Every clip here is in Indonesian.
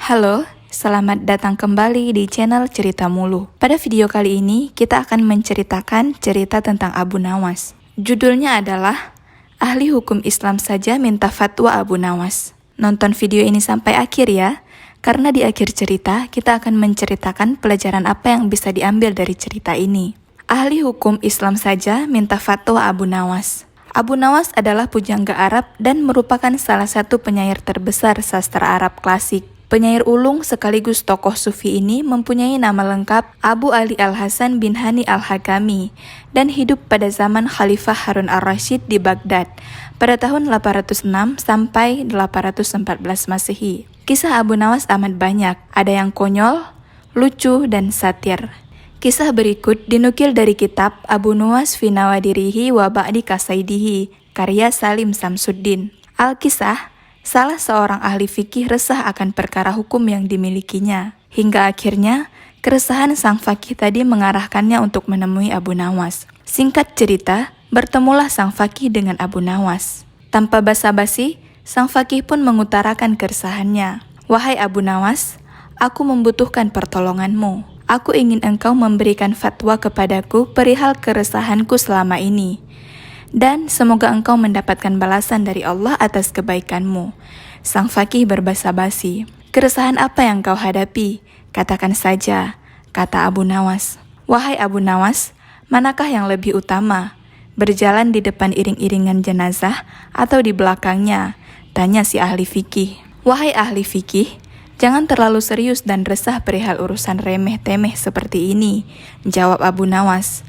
Halo, selamat datang kembali di channel Cerita Mulu. Pada video kali ini, kita akan menceritakan cerita tentang Abu Nawas. Judulnya adalah Ahli Hukum Islam saja minta fatwa Abu Nawas. Nonton video ini sampai akhir ya, karena di akhir cerita kita akan menceritakan pelajaran apa yang bisa diambil dari cerita ini. Ahli Hukum Islam saja minta fatwa Abu Nawas. Abu Nawas adalah pujangga Arab dan merupakan salah satu penyair terbesar sastra Arab klasik. Penyair ulung sekaligus tokoh sufi ini mempunyai nama lengkap Abu Ali Al-Hasan bin Hani Al-Hakami dan hidup pada zaman Khalifah Harun Ar-Rasyid di Baghdad pada tahun 806 sampai 814 Masehi. Kisah Abu Nawas amat banyak, ada yang konyol, lucu, dan satir. Kisah berikut dinukil dari kitab Abu Nuwas fi Nawadirihi wa Ba'di Kasaidihi karya Salim Samsuddin. Al-Kisah, salah seorang ahli fikih resah akan perkara hukum yang dimilikinya. Hingga akhirnya, keresahan sang fakih tadi mengarahkannya untuk menemui Abu Nawas. Singkat cerita, bertemulah sang fakih dengan Abu Nawas. Tanpa basa-basi, sang fakih pun mengutarakan keresahannya. Wahai Abu Nawas, aku membutuhkan pertolonganmu. Aku ingin engkau memberikan fatwa kepadaku perihal keresahanku selama ini. Dan semoga engkau mendapatkan balasan dari Allah atas kebaikanmu. Sang fakih berbasa-basi. Keresahan apa yang kau hadapi? Katakan saja, kata Abu Nawas. Wahai Abu Nawas, manakah yang lebih utama? Berjalan di depan iring-iringan jenazah atau di belakangnya? Tanya si ahli fikih. Wahai ahli fikih, jangan terlalu serius dan resah perihal urusan remeh-temeh seperti ini, jawab Abu Nawas.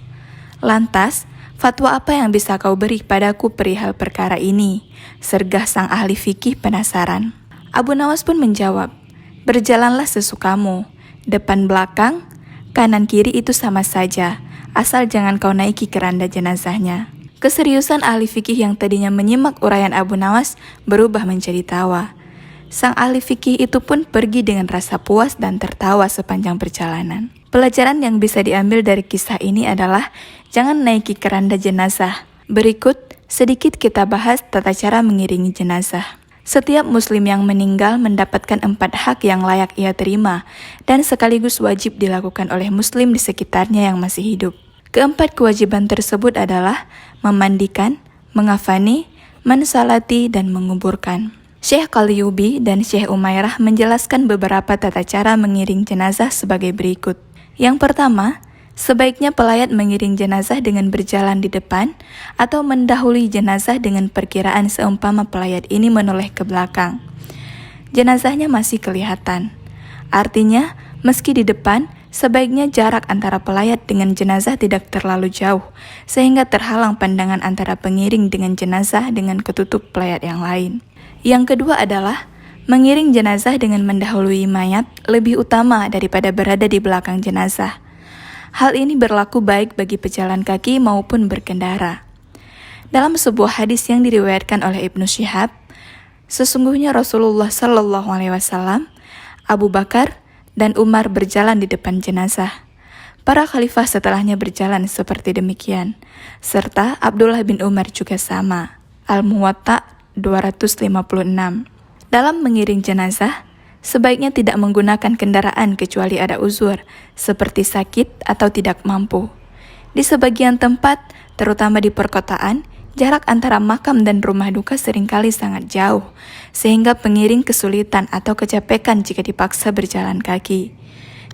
Lantas, fatwa apa yang bisa kau beri padaku perihal perkara ini? Sergah sang ahli fikih penasaran. Abu Nawas pun menjawab, berjalanlah sesukamu, depan belakang, kanan kiri itu sama saja, asal jangan kau naiki keranda jenazahnya. Keseriusan ahli fikih yang tadinya menyimak uraian Abu Nawas berubah menjadi tawa. Sang ahli fikih itu pun pergi dengan rasa puas dan tertawa sepanjang perjalanan. Pelajaran yang bisa diambil dari kisah ini adalah jangan naiki keranda jenazah. Berikut sedikit kita bahas tata cara mengiringi jenazah. Setiap muslim yang meninggal mendapatkan 4 hak yang layak ia terima dan sekaligus wajib dilakukan oleh muslim di sekitarnya yang masih hidup. Keempat kewajiban tersebut adalah memandikan, mengafani, mensalati, dan menguburkan. Syekh Qalyubi dan Syekh Umairah menjelaskan beberapa tata cara mengiring jenazah sebagai berikut. Yang pertama, sebaiknya pelayat mengiring jenazah dengan berjalan di depan atau mendahului jenazah dengan perkiraan seumpama pelayat ini menoleh ke belakang. Jenazahnya masih kelihatan. Artinya, meski di depan, sebaiknya jarak antara pelayat dengan jenazah tidak terlalu jauh, sehingga terhalang pandangan antara pengiring dengan jenazah dengan ketutup pelayat yang lain. Yang kedua adalah mengiring jenazah dengan mendahului mayat lebih utama daripada berada di belakang jenazah. Hal ini berlaku baik bagi pejalan kaki maupun berkendara. Dalam sebuah hadis yang diriwayatkan oleh Ibnu Syihab, sesungguhnya Rasulullah SAW, Abu Bakar, dan Umar berjalan di depan jenazah. Para khalifah setelahnya berjalan seperti demikian, serta Abdullah bin Umar juga sama. Al-Muwatta 256. Dalam mengiring jenazah, sebaiknya tidak menggunakan kendaraan kecuali ada uzur, seperti sakit atau tidak mampu. Di sebagian tempat, terutama di perkotaan, jarak antara makam dan rumah duka seringkali sangat jauh, sehingga pengiring kesulitan atau kecapekan jika dipaksa berjalan kaki.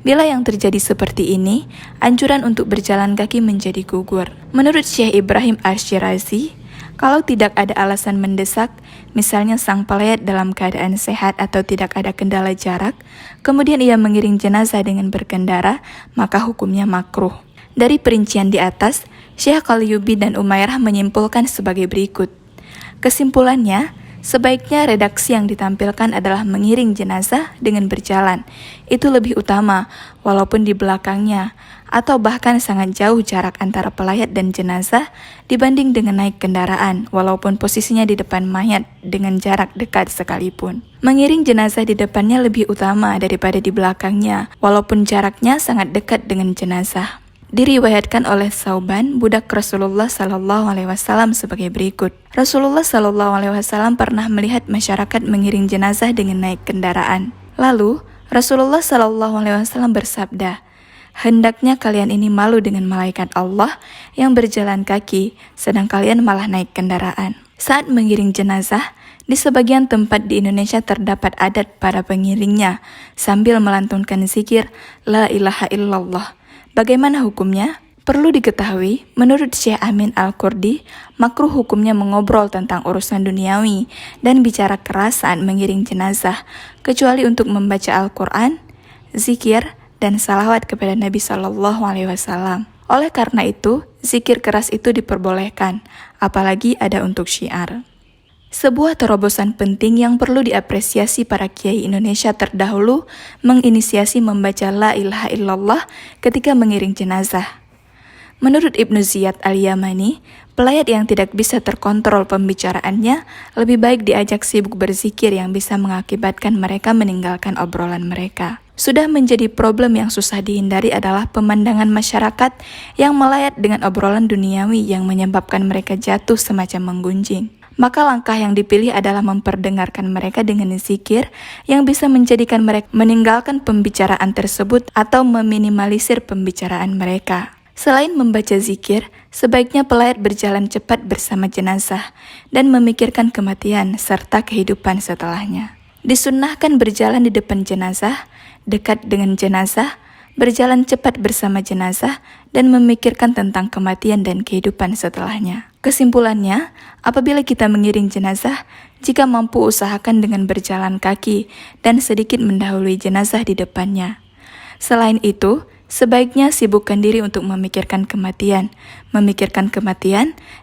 Bila yang terjadi seperti ini, anjuran untuk berjalan kaki menjadi gugur. Menurut Syekh Ibrahim Asy-Syirazi, kalau tidak ada alasan mendesak, misalnya sang pelayat dalam keadaan sehat atau tidak ada kendala jarak, kemudian ia mengiring jenazah dengan berkendara, maka hukumnya makruh. Dari perincian di atas, Syekh Qalyubi dan Umairah menyimpulkan sebagai berikut. Kesimpulannya, sebaiknya redaksi yang ditampilkan adalah mengiring jenazah dengan berjalan. Itu lebih utama, walaupun di belakangnya, atau bahkan sangat jauh jarak antara pelayat dan jenazah dibanding dengan naik kendaraan, walaupun posisinya di depan mayat dengan jarak dekat sekalipun. Mengiring jenazah di depannya lebih utama daripada di belakangnya, walaupun jaraknya sangat dekat dengan jenazah. Diriwayatkan oleh Sauban, budak Rasulullah SAW sebagai berikut. Rasulullah SAW pernah melihat masyarakat mengiring jenazah dengan naik kendaraan. Lalu, Rasulullah SAW bersabda, "Hendaknya kalian ini malu dengan malaikat Allah yang berjalan kaki, sedang kalian malah naik kendaraan." Saat mengiring jenazah, di sebagian tempat di Indonesia terdapat adat para pengiringnya sambil melantunkan zikir La ilaha illallah. Bagaimana hukumnya? Perlu diketahui, menurut Syekh Amin Al-Qurdi, makruh hukumnya mengobrol tentang urusan duniawi dan bicara keras saat mengiring jenazah, kecuali untuk membaca Al-Quran, zikir, dan salawat kepada Nabi SAW. Oleh karena itu, zikir keras itu diperbolehkan, apalagi ada untuk syiar. Sebuah terobosan penting yang perlu diapresiasi para kiai Indonesia terdahulu menginisiasi membaca La ilaha illallah ketika mengiring jenazah. Menurut Ibnu Ziyad Al-Yamani, pelayat yang tidak bisa terkontrol pembicaraannya lebih baik diajak sibuk berzikir yang bisa mengakibatkan mereka meninggalkan obrolan mereka. Sudah menjadi problem yang susah dihindari adalah pemandangan masyarakat yang melayat dengan obrolan duniawi yang menyebabkan mereka jatuh semacam menggunjing. Maka langkah yang dipilih adalah memperdengarkan mereka dengan zikir yang bisa menjadikan mereka meninggalkan pembicaraan tersebut atau meminimalisir pembicaraan mereka. Selain membaca zikir, sebaiknya pelayat berjalan cepat bersama jenazah dan memikirkan kematian serta kehidupan setelahnya. Disunnahkan berjalan di depan jenazah, dekat dengan jenazah, berjalan cepat bersama jenazah, dan memikirkan tentang kematian dan kehidupan setelahnya. Kesimpulannya, apabila kita mengiring jenazah, jika mampu usahakan dengan berjalan kaki dan sedikit mendahului jenazah di depannya. Selain itu, sebaiknya sibukkan diri untuk memikirkan kematian,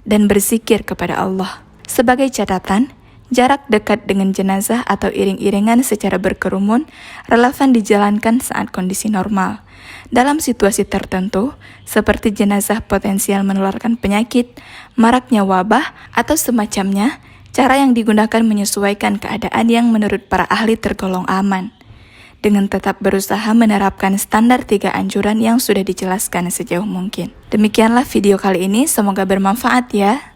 dan berzikir kepada Allah. Sebagai catatan, jarak dekat dengan jenazah atau iring-iringan secara berkerumun relevan dijalankan saat kondisi normal. Dalam situasi tertentu, seperti jenazah potensial menularkan penyakit, maraknya wabah, atau semacamnya, cara yang digunakan menyesuaikan keadaan yang menurut para ahli tergolong aman, dengan tetap berusaha menerapkan standar 3 anjuran yang sudah dijelaskan sejauh mungkin. Demikianlah video kali ini, semoga bermanfaat ya.